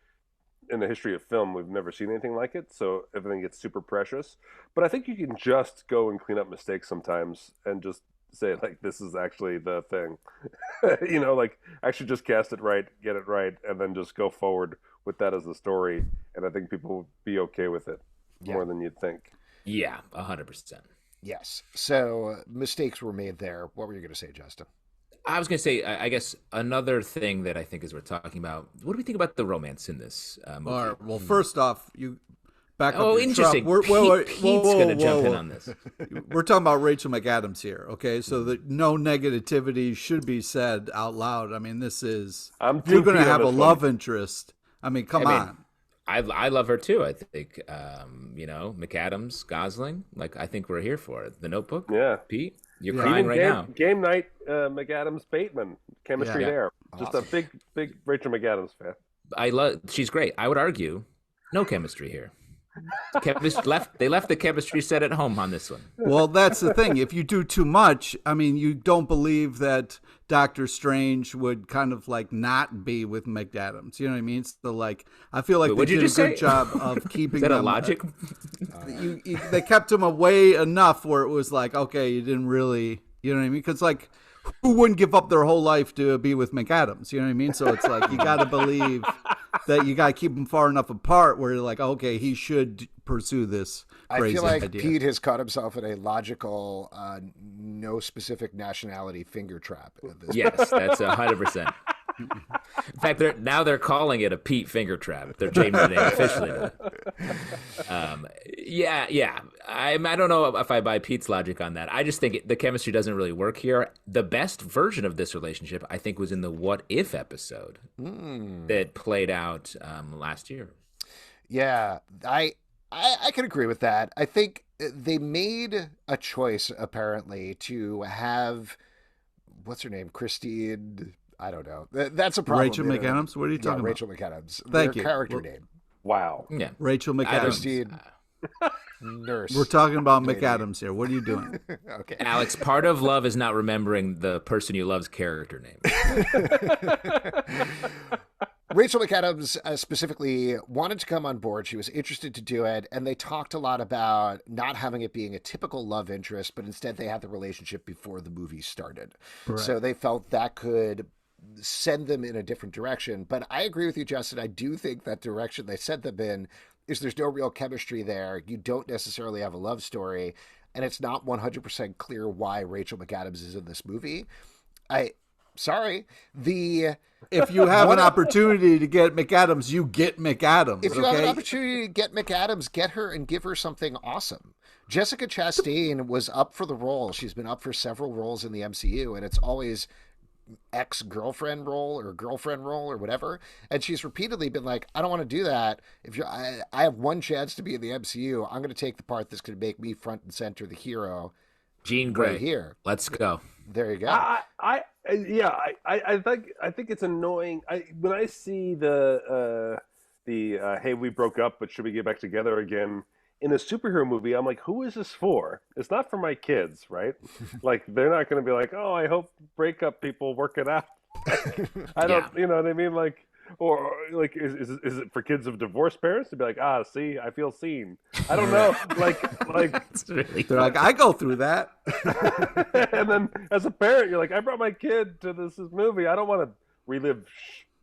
in the history of film, we've never seen anything like it. So everything gets super precious. But I think you can just go and clean up mistakes sometimes and just say, like, this is actually the thing. Like, actually just cast it right, get it right, and then just go forward with that as the story. And I think people would be okay with it more than you'd think. Yeah, 100%. Yes. So mistakes were made there. What were you going to say, Justin? I was going to say, I guess another thing that I think is worth talking about. What do we think about the romance in this movie? All right, well, first off, you back up. Oh, your interesting. truck. Pete's going to jump in on this. We're talking about Rachel McAdams here, okay? So that no negativity should be said out loud. I mean, this is I'm you're going to 2P on have a this love interest. I mean, come on. I love her too. I think McAdams, Gosling. Like, I think we're here for it. The Notebook. Yeah. Pete, you're crying right now. Game night, McAdams Bateman chemistry Yeah. there. Just a big Rachel McAdams fan. She's great. I would argue, no chemistry here. They left the chemistry set at home on this one. Well, that's the thing. If you do too much, I mean, you don't believe that Doctor Strange would kind of like not be with McAdams. You know what I mean? So, like, I feel like Wait, they what'd did you a just good say? job of keeping Is that them. a logic? They kept him away enough where it was like, okay, you didn't really, you know what I mean? Because, like, who wouldn't give up their whole life to be with McAdams? You know what I mean? So it's like you got to believe that you got to keep them far enough apart where you're like, okay, he should pursue this I crazy feel like idea. Pete has caught himself in a logical, no specific nationality finger trap. At this Yes, that's 100%. In fact, they're calling it a Pete finger trap. They're changing the name officially. Yeah. I don't know if I buy Pete's logic on that. I just think the chemistry doesn't really work here. The best version of this relationship, I think, was in the What If episode that played out last year. Yeah, I can agree with that. I think they made a choice apparently to have what's her name, Christine. I don't know. That's a problem. Rachel McAdams? What are you talking about? Rachel McAdams. Thank Their you. character Well- name, Wow. Yeah, Rachel McAdams. Christine Nurse. We're talking about Lady. McAdams here. What are you doing? Okay. Alex, part of love is not remembering the person you love's character name. Rachel McAdams specifically wanted to come on board. She was interested to do it. And they talked a lot about not having it being a typical love interest, but instead they had the relationship before the movie started. Right. So they felt that could send them in a different direction. But I agree with you, Justin. I do think that direction they sent them in is there's no real chemistry there. You don't necessarily have a love story, and it's not 100% clear why Rachel McAdams is in this movie. Sorry. If you have an opportunity to get McAdams, you get McAdams. If you have an opportunity to get McAdams, get her and give her something awesome. Jessica Chastain was up for the role. She's been up for several roles in the MCU, and it's always ex-girlfriend role or girlfriend role or whatever. And she's repeatedly been like, I don't want to do that. I have one chance to be in the MCU. I'm going to take the part that's going to make me front and center, the hero. Jean Grey. Right here. Let's go. There you go. I think it's annoying. When I see the hey, we broke up, but should we get back together again in a superhero movie? I'm like, who is this for? It's not for my kids, right? Like, they're not going to be like, oh, I hope breakup people work it out. I don't, you know what I mean? Like, or like, is it for kids of divorced parents to be like, see, I feel seen? I don't know. like they're like, I go through that. And then as a parent, you're like, I brought my kid to this movie. I don't want to relive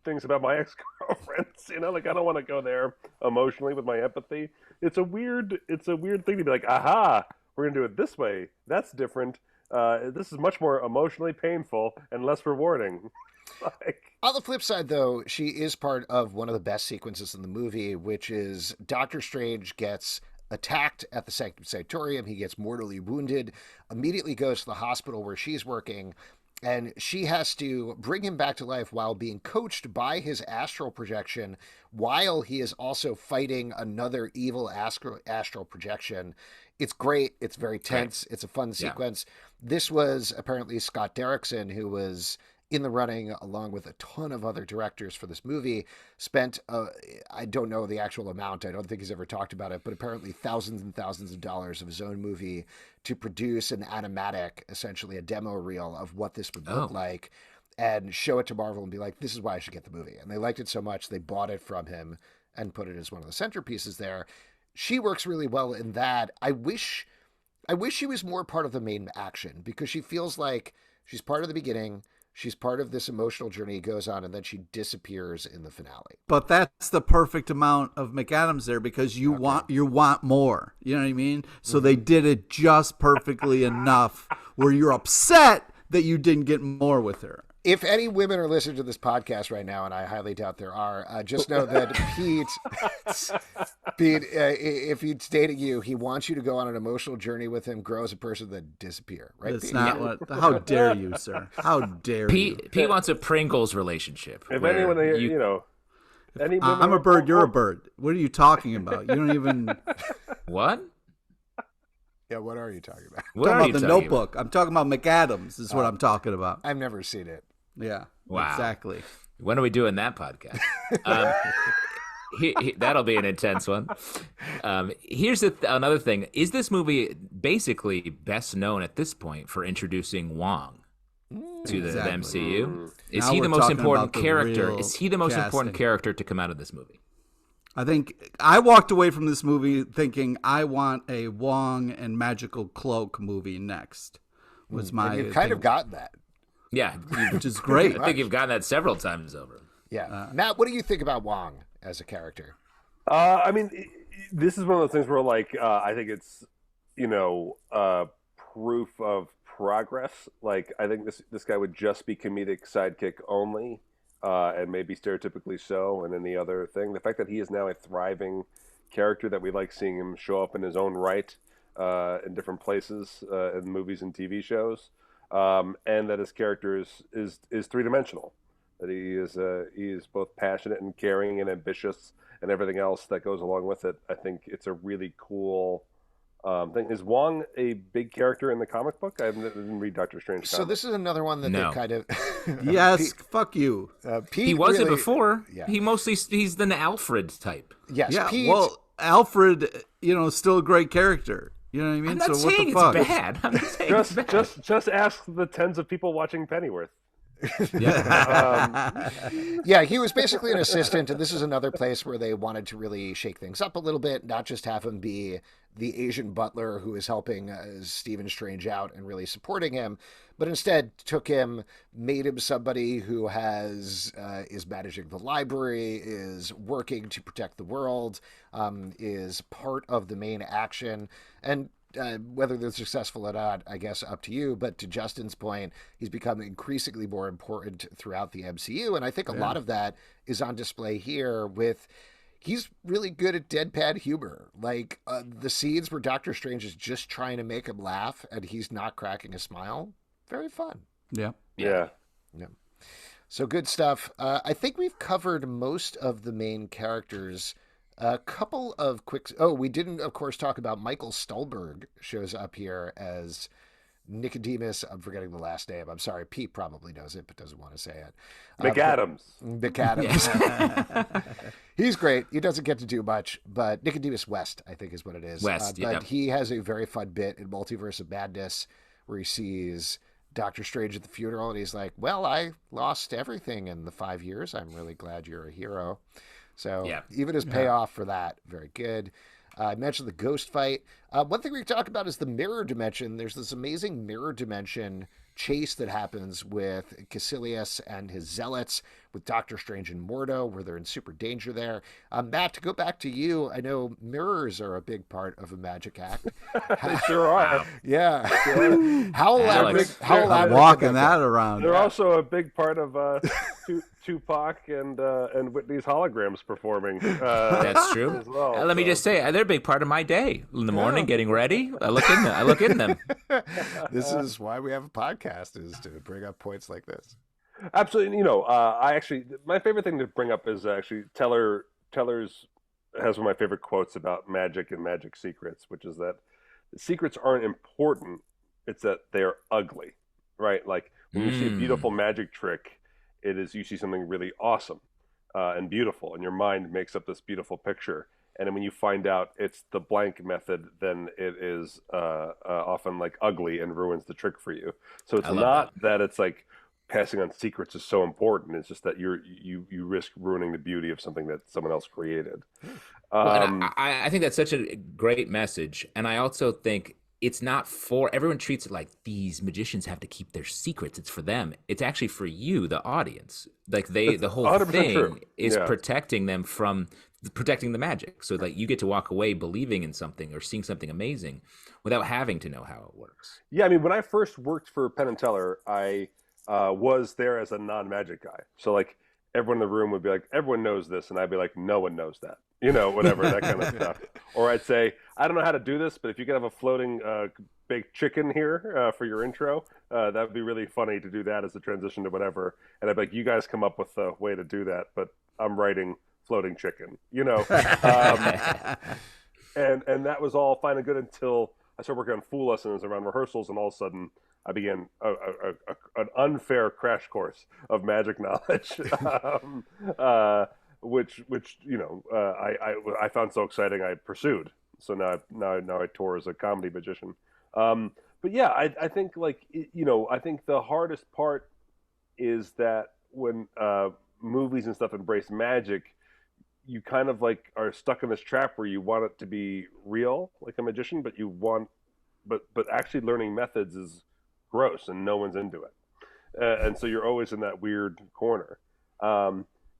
things about my ex-girlfriends, you know, like, I don't want to go there emotionally with my empathy. It's a weird thing to be like, aha, we're gonna do it this way. That's different. This is much more emotionally painful and less rewarding. On the flip side, though, she is part of one of the best sequences in the movie, which is Doctor Strange gets attacked at the Sanctum Sanctorium. He gets mortally wounded, immediately goes to the hospital where she's working, and she has to bring him back to life while being coached by his astral projection, while he is also fighting another evil astral projection. It's great. It's very tense. It's a fun sequence. This was apparently Scott Derrickson, who was in the running along with a ton of other directors for this movie, spent, I don't know the actual amount. I don't think he's ever talked about it, but apparently thousands and thousands of dollars of his own movie to produce an animatic, essentially a demo reel of what this would look like, and show it to Marvel and be like, this is why I should get the movie. And they liked it so much, they bought it from him and put it as one of the centerpieces there. She works really well in that. I wish she was more part of the main action, because she feels like she's part of the beginning. She's part of this emotional journey goes on, and then she disappears in the finale. But that's the perfect amount of McAdams there, because you want more. You know what I mean? So they did it just perfectly enough where you're upset that you didn't get more with her. If any women are listening to this podcast right now, and I highly doubt there are, just know that Pete, if he's dating you, he wants you to go on an emotional journey with him, grow as a person, then disappear. Right? That's Pete? not what. How dare you, sir? How dare you? Pete wants a Pringles relationship. If anyone, any women I'm a bird. You're a bird. What are you talking about? You don't even. What? Yeah, what are you talking about? I'm talking about the Notebook. I'm talking about McAdams. Is what I'm talking about. I've never seen it. Yeah. Wow. Exactly. When are we doing that podcast? That'll be an intense one. Here's another thing. Is this movie basically best known at this point for introducing Wong to the MCU? Is he the most important character? Is he the most important character to come out of this movie? I think I walked away from this movie thinking I want a Wong and Magical Cloak movie next. Was my and you've kind of gotten that. Yeah, which is great. I think you've gotten that several times over. Yeah. Matt, what do you think about Wong as a character? I mean, this is one of those things where, like, I think it's, proof of progress. Like, I think this guy would just be comedic sidekick only, and maybe stereotypically so. And then the other thing, the fact that he is now a thriving character, that we like seeing him show up in his own right in different places, in movies and TV shows. And that his character is three-dimensional, that he is both passionate and caring and ambitious and everything else that goes along with it. I think it's a really cool thing. Is Wong a big character in the comic book? I didn't read Doctor Strange. So this is another one that they kind of yes, fuck you. Pete he wasn't really, before. Yeah. he's an Alfred type. Yes, yeah. Pete, Well, Alfred, still a great character. You know what I mean? I'm not so saying what the fuck? it's bad. I'm not saying it's bad. Just ask the tens of people watching Pennyworth. Yeah, he was basically an assistant, and this is another place where they wanted to really shake things up a little bit, not just have him be the Asian butler who is helping Stephen Strange out and really supporting him, but instead took him, made him somebody who is managing the library, is working to protect the world, is part of the main action, and whether they're successful or not, I guess up to you. But to Justin's point, he's become increasingly more important throughout the MCU. And I think a lot of that is on display here with he's really good at deadpan humor. Like the scenes where Doctor Strange is just trying to make him laugh and he's not cracking a smile. Very fun. Yeah. So good stuff. I think we've covered most of the main characters. A couple of quick... Oh, we didn't, of course, talk about Michael Stuhlbarg shows up here as Nicodemus. I'm forgetting the last name. I'm sorry. Pete probably knows it, but doesn't want to say it. McAdams. McAdams. He's great. He doesn't get to do much, but Nicodemus West, I think is what it is. West, but he has a very fun bit in Multiverse of Madness where he sees Doctor Strange at the funeral, and he's like, well, I lost everything in the 5 years. I'm really glad you're a hero. So even his payoff for that, very good. I mentioned the ghost fight. One thing we can talk about is the mirror dimension. There's this amazing mirror dimension chase that happens with Caecilius and his zealots, with Doctor Strange and Mordo, where they're in super danger there. Matt, to go back to you, I know mirrors are a big part of a magic act. They sure are. Yeah. How elaborate? Walking that around. They're also a big part of Tupac and Whitney's holograms performing. That's true. As well, Let me just say, they're a big part of my day. In the morning, getting ready, I look in them. This is why we have a podcast, is to bring up points like this. Absolutely. My favorite thing to bring up is actually Teller's has one of my favorite quotes about magic and magic secrets, which is that secrets aren't important. It's that they are ugly, right? Like when you see a beautiful magic trick, you see something really awesome and beautiful, and your mind makes up this beautiful picture. And then when you find out it's the blank method, then it is often like ugly and ruins the trick for you. So it's not that it's like passing on secrets is so important. It's just that you risk ruining the beauty of something that someone else created. I think that's such a great message, and I also think it's not for everyone. Treats it like these magicians have to keep their secrets. It's for them. It's actually for you, the audience. Like the whole thing is protecting them from protecting the magic, so that you get to walk away believing in something or seeing something amazing without having to know how it works. Yeah, I mean, when I first worked for Penn and Teller, I was there as a non-magic guy. So like everyone in the room would be like, everyone knows this, and I'd be like, no one knows that, whatever, that kind of stuff. Or I'd say, I don't know how to do this, but if you could have a floating baked chicken here for your intro, that would be really funny to do that as a transition to whatever. And I'd be like, you guys come up with a way to do that, but I'm writing floating chicken, and that was all fine and good until I started working on Fool lessons around rehearsals, and all of a sudden I began an unfair crash course of magic knowledge, which I found so exciting I pursued. So now I tour as a comedy magician. But yeah, I think I think the hardest part is that when movies and stuff embrace magic, you kind of like are stuck in this trap where you want it to be real, like a magician, but but actually learning methods is gross and no one's into it. And so you're always in that weird corner.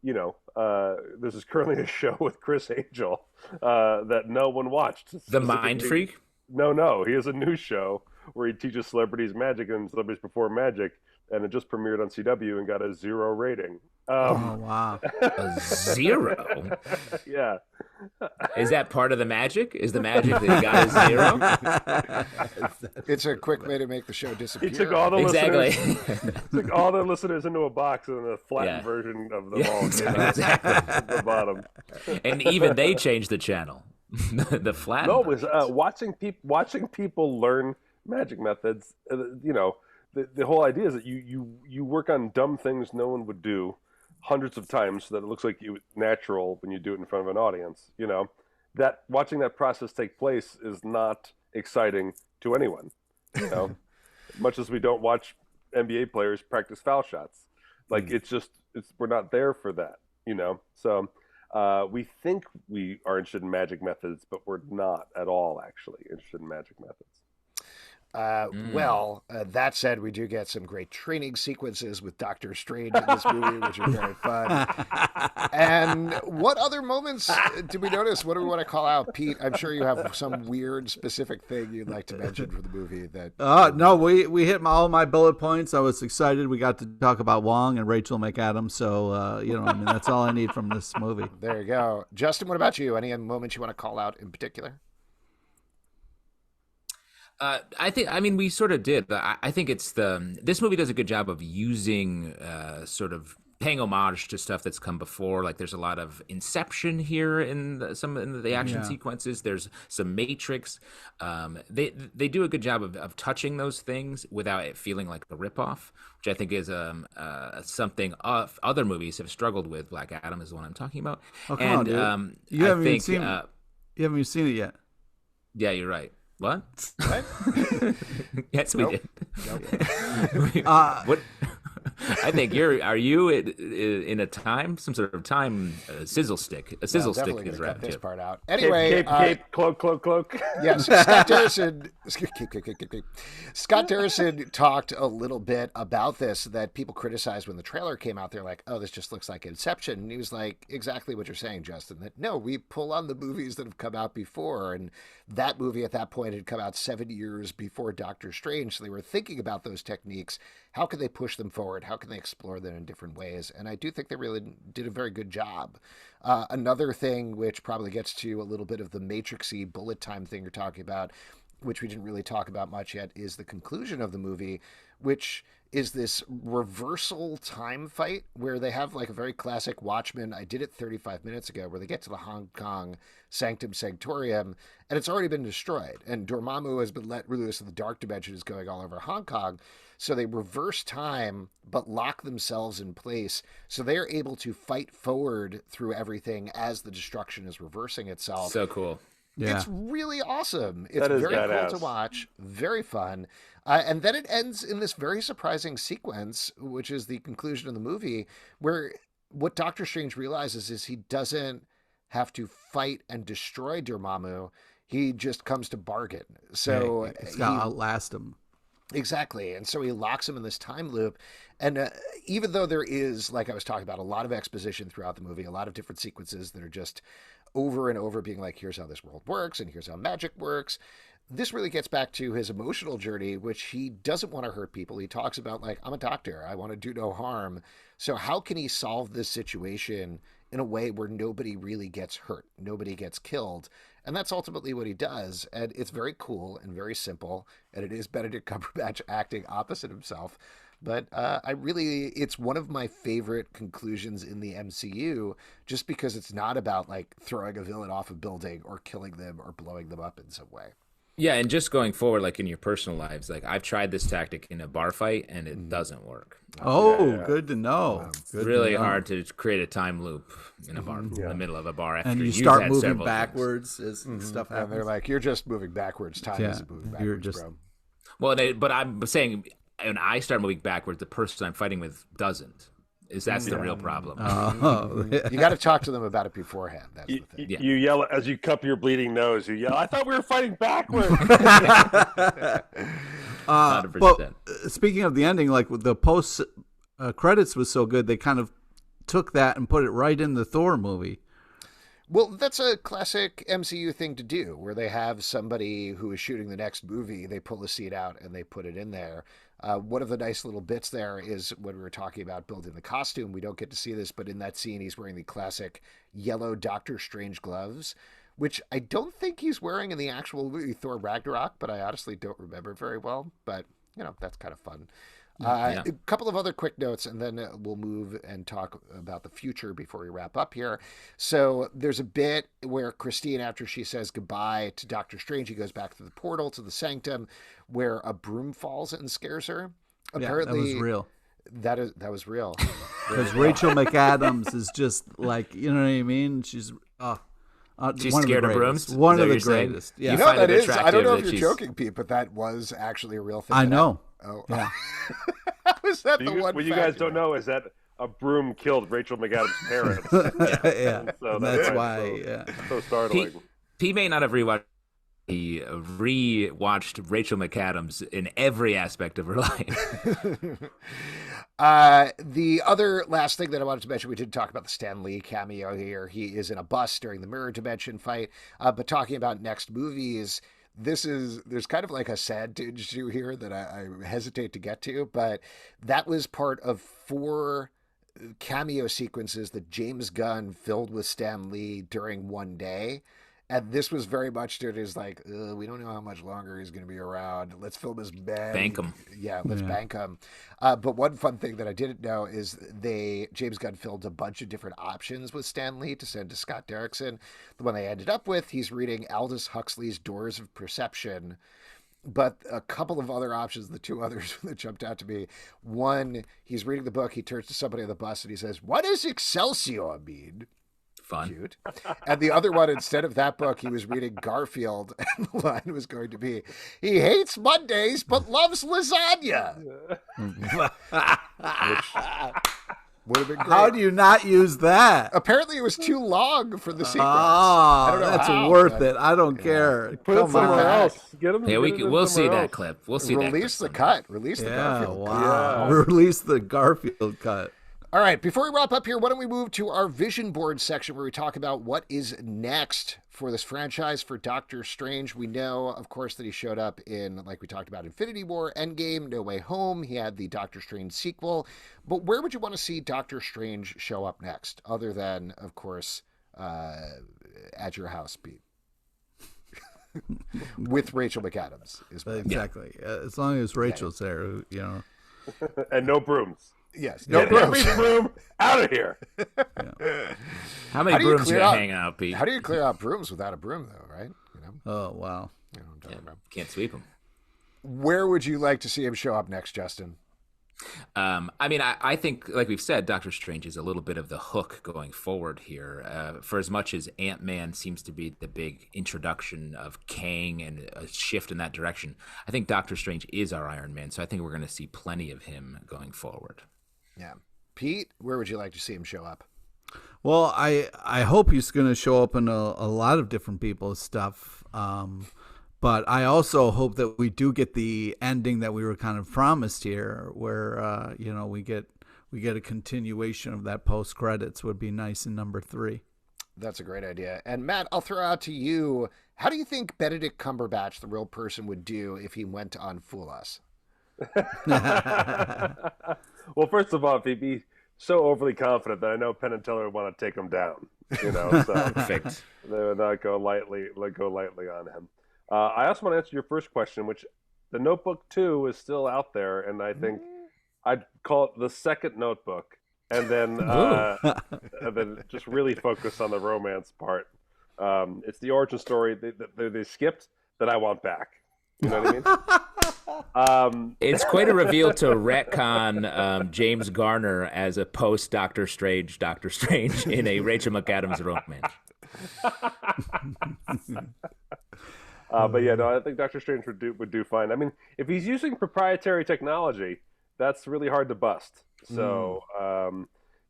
This is currently a show with Chris Angel that no one watched. The Mind Freak? No. He has a new show where he teaches celebrities magic and celebrities perform magic, and it just premiered on CW and got a 0 rating. Oh, wow. A 0? Yeah. Is that part of the magic? Is the magic that he got a 0? It's a quick way to make the show disappear. He took all the listeners, took all the listeners into a box and a flattened version of them all exactly. At the bottom. And even they changed the channel. The flat. No, it was watching people learn magic methods. The whole idea is that you work on dumb things no one would do hundreds of times so that it looks like it's natural when you do it in front of an audience. That watching that process take place is not exciting to anyone. Much as we don't watch NBA players practice foul shots. Like we're not there for that, you know. So we think we are interested in magic methods, but we're not at all actually interested in magic methods. Well, that said, we do get some great training sequences with Doctor Strange in this movie, which are very fun. And what other moments did we notice? What do we want to call out? Pete, I'm sure you have some weird specific thing you'd like to mention for the movie. No, we hit all my bullet points. I was excited. We got to talk about Wong and Rachel McAdams. So, that's all I need from this movie. There you go. Justin, what about you? Any moments you want to call out in particular? We sort of did. I think this movie does a good job of using sort of paying homage to stuff that's come before. Like there's a lot of Inception here in the action sequences. There's some Matrix. They do a good job of touching those things without it feeling like a ripoff, which I think is something other movies have struggled with. Black Adam is the one I'm talking about. Oh, come on, dude. You haven't even seen it yet. Yeah, you're right. What? Yes, we Nope. did. What? I think are you in some sort of time sizzle stick? A sizzle stick is cut wrapped this too. part out. Anyway, cape, cloak. Yes, Scott Derrison. Scott Derrison talked a little bit about this that people criticized when the trailer came out. They're like, "Oh, this just looks like Inception." And he was like, "Exactly what you're saying, Justin. That no, we pull on the movies that have come out before, and that movie at that point had come out 7 years before Doctor Strange. So they were thinking about those techniques. How can they push them forward? How can they explore them in different ways?" And I do think they really did a very good job. Another thing, which probably gets to a little bit of the Matrixy bullet time thing you're talking about, which we didn't really talk about much yet, is the conclusion of the movie, which is this reversal time fight where they have like a very classic Watchmen. I did it 35 minutes ago, where they get to the Hong Kong Sanctum Sanctorium and it's already been destroyed. And Dormammu has been let loose and the dark dimension is going all over Hong Kong. So they reverse time, but lock themselves in place. So they're able to fight forward through everything as the destruction is reversing itself. So cool. Yeah. It's really awesome. It's That is very badass. cool to watch. Very fun. And then it ends in this very surprising sequence, which is the conclusion of the movie, where what Doctor Strange realizes is he doesn't have to fight and destroy Dormammu. He just comes to bargain. So It's got to outlast him. Exactly. And so he locks him in this time loop. And even though there is, like I was talking about, a lot of exposition throughout the movie, a lot of different sequences that are just over and over being like, here's how this world works and here's how magic works. This really gets back to his emotional journey, which he doesn't want to hurt people. He talks about, like, I'm a doctor. I want to do no harm. So how can he solve this situation in a way where nobody really gets hurt? Nobody gets killed. And that's ultimately what he does. And it's very cool and very simple. And it is Benedict Cumberbatch acting opposite himself. But it's one of my favorite conclusions in the MCU, just because it's not about like throwing a villain off a building or killing them or blowing them up in some way. Yeah, and just going forward, like in your personal lives, like I've tried this tactic in a bar fight and it doesn't work. Good to know. It's really hard to create a time loop in a bar, in the middle of a bar. After And you you've start had moving several backwards as stuff And happens. they're like, you're just moving backwards. Time isn't moving backwards, you're just- bro. Well, but I'm saying when I start moving backwards, the person I'm fighting with doesn't. That's the real problem. You got to talk to them about it beforehand. That's the thing. Yeah. You yell as you cup your bleeding nose. You yell, "I thought we were fighting backwards." 100%. But speaking of the ending, like with the post credits was so good, they kind of took that and put it right in the Thor movie. Well, that's a classic MCU thing to do, where they have somebody who is shooting the next movie, they pull a seat out and they put it in there. One of the nice little bits there is when we were talking about building the costume. We don't get to see this, but in that scene, he's wearing the classic yellow Doctor Strange gloves, which I don't think he's wearing in the actual movie Thor Ragnarok, but I honestly don't remember very well. But, that's kind of fun. A couple of other quick notes, and then we'll move and talk about the future before we wrap up here. So there's a bit where Christine, after she says goodbye to Doctor Strange, he goes back to the portal to the sanctum, where a broom falls and scares her. Apparently, that was real. That was real. Because Rachel McAdams is just like, you know what I mean? She's She's one scared of of the brooms? greatest. One Is that of the what you're saying? greatest. You Yeah. You know find what that it is? I don't know if attractive you're that joking, Pete, but that was actually a real thing. I know. Oh, Yeah. was that the What one? you fact guys don't know is that a broom killed Rachel McAdams' parents. Yeah, And so that's right, why. so, Yeah. so startling. He may not have rewatched. He re-watched Rachel McAdams in every aspect of her life. The other last thing that I wanted to mention, we did talk about the Stan Lee cameo here. He is in a bus during the mirror dimension fight. But talking about next movies, there's kind of like a sad tinge to here that I hesitate to get to, but that was part of 4 cameo sequences that James Gunn filled with Stan Lee during one day. And this was very much to it is like, we don't know how much longer he's going to be around. Let's film his bed. Bank him. Yeah, let's bank him. But one fun thing that I didn't know is James Gunn filmed a bunch of different options with Stan Lee to send to Scott Derrickson. The one they ended up with, he's reading Aldous Huxley's Doors of Perception. But a couple of other options, the 2 others that jumped out to me. One, he's reading the book. He turns to somebody on the bus and he says, "What does Excelsior mean?" Fun. Cute. And the other one, instead of that book, he was reading Garfield, and the line was going to be, "He hates Mondays but loves lasagna." Which would have been great. How do you not use that? Apparently, it was too long for the sequence. Oh, I don't know that's how, worth but it. I don't care. Put it Come somewhere on. else. Get him. Yeah, we'll see that clip. We'll see Release that the cut. Release the Yeah, Garfield cut. wow. Yeah. Release the Garfield cut. All right, before we wrap up here, why don't we move to our vision board section where we talk about what is next for this franchise for Doctor Strange. We know, of course, that he showed up in, like we talked about, Infinity War, Endgame, No Way Home. He had the Doctor Strange sequel. But where would you want to see Doctor Strange show up next, other than, of course, at your house, Pete? With Rachel McAdams. Exactly. As long as Rachel's there, you know. And no brooms. Yes. No No every brooms. broom out of here. How many brooms you got hanging out, Pete? How do you clear out brooms without a broom, though, right? You know? Oh, wow. You know, what I'm talking about. Can't sweep them. Where would you like to see him show up next, Justin? I mean, I think, like we've said, Doctor Strange is a little bit of the hook going forward here. For as much as Ant-Man seems to be the big introduction of Kang and a shift in that direction, I think Doctor Strange is our Iron Man, so I think we're going to see plenty of him going forward. Yeah. Pete, where would you like to see him show up? Well, I hope he's going to show up in a lot of different people's stuff. But I also hope that we do get the ending that we were kind of promised here, where we get a continuation of that post credits. Would be nice in number 3. That's a great idea. And Matt, I'll throw out to you. How do you think Benedict Cumberbatch, the real person, would do if he went on Fool Us? Well, first of all, if he'd be so overly confident that I know Penn and Teller would want to take him down, so Perfect. they would not go lightly on him. I also want to answer your first question, which the Notebook 2 is still out there, and I think I'd call it the second Notebook, and then just really focus on the romance part. It's the origin story they skipped that I want back. You know what I mean? It's quite a reveal to retcon James Garner as a post Doctor Strange in a Rachel McAdams romance. But yeah, no, I think Doctor Strange would do fine. I mean, if he's using proprietary technology, that's really hard to bust. So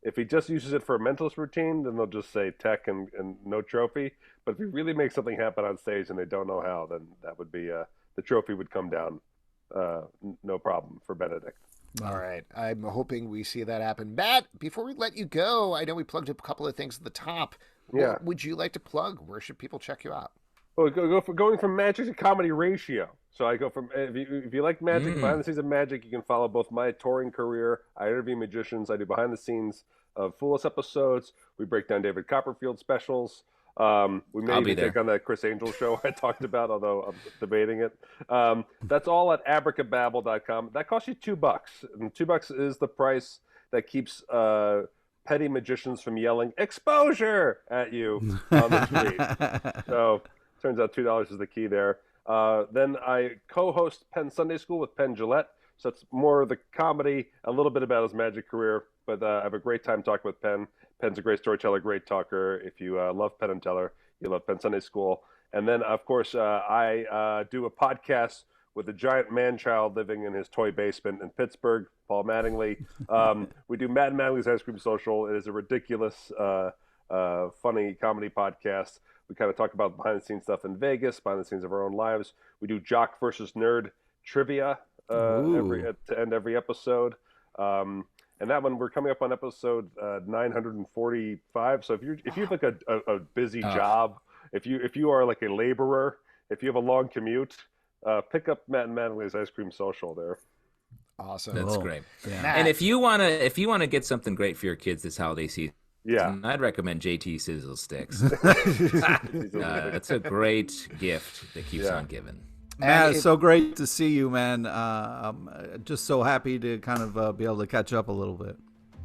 if he just uses it for a mentalist routine, then they'll just say tech and no trophy. But if he really makes something happen on stage and they don't know how, then that would be the trophy would come down, no problem for Benedict. All right. I'm hoping we see that happen. Matt, before we let you go, I know we plugged up a couple of things at the top. Yeah. What would you like to plug? Where should people check you out? Well, going from magic to comedy ratio. So I go from if you like magic, behind the scenes of magic, you can follow both my touring career. I interview magicians. I do behind the scenes of Fool Us episodes. We break down David Copperfield specials. We may even take on that Chris Angel show I talked about, although I'm debating it. That's all at abracababble.com. That costs you $2, and $2 is the price that keeps petty magicians from yelling exposure at you on the street. So turns out $2 is the key there. Then I co-host Penn Sunday School with Penn Jillette. So it's more of the comedy, a little bit about his magic career. But I have a great time talking with Penn. Penn's a great storyteller, great talker. If you love Penn and Teller, you love Penn Sunday School. And then, of course, I do a podcast with a giant man-child living in his toy basement in Pittsburgh, Paul Mattingly. We do Matt and Mattingly's Ice Cream Social. It is a ridiculous, funny comedy podcast. We kind of talk about behind-the-scenes stuff in Vegas, behind the scenes of our own lives. We do Jock versus Nerd trivia to end every episode. And that one, we're coming up on episode 945. So if you have like a busy job, if you are like a laborer, if you have a long commute, pick up Matt and Mattingly's Ice Cream Social there. Awesome. That's great. Yeah. And if you wanna get something great for your kids this holiday season, Yeah, I'd recommend JT Sizzle Sticks. It's a great gift that keeps on giving. Matt, it's so great to see you, man. I'm just so happy to kind of be able to catch up a little bit.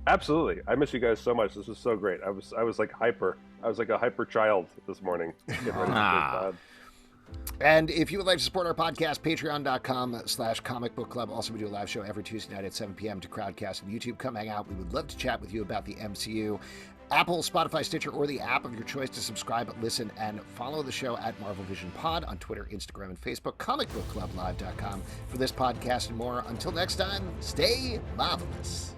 absolutely. I miss you guys so much. This was so great. I was like hyper. I was like a hyper child this morning. Getting ready for this pod. And if you would like to support our podcast, patreon.com/Comic Book Club. Also, we do a live show every Tuesday night at 7 p.m. to Crowdcast and YouTube. Come hang out. We would love to chat with you about the MCU. Apple, Spotify, Stitcher, or the app of your choice to subscribe, listen, and follow the show at Marvel Vision Pod on Twitter, Instagram, and Facebook. ComicBookClubLive.com for this podcast and more. Until next time, stay marvelous.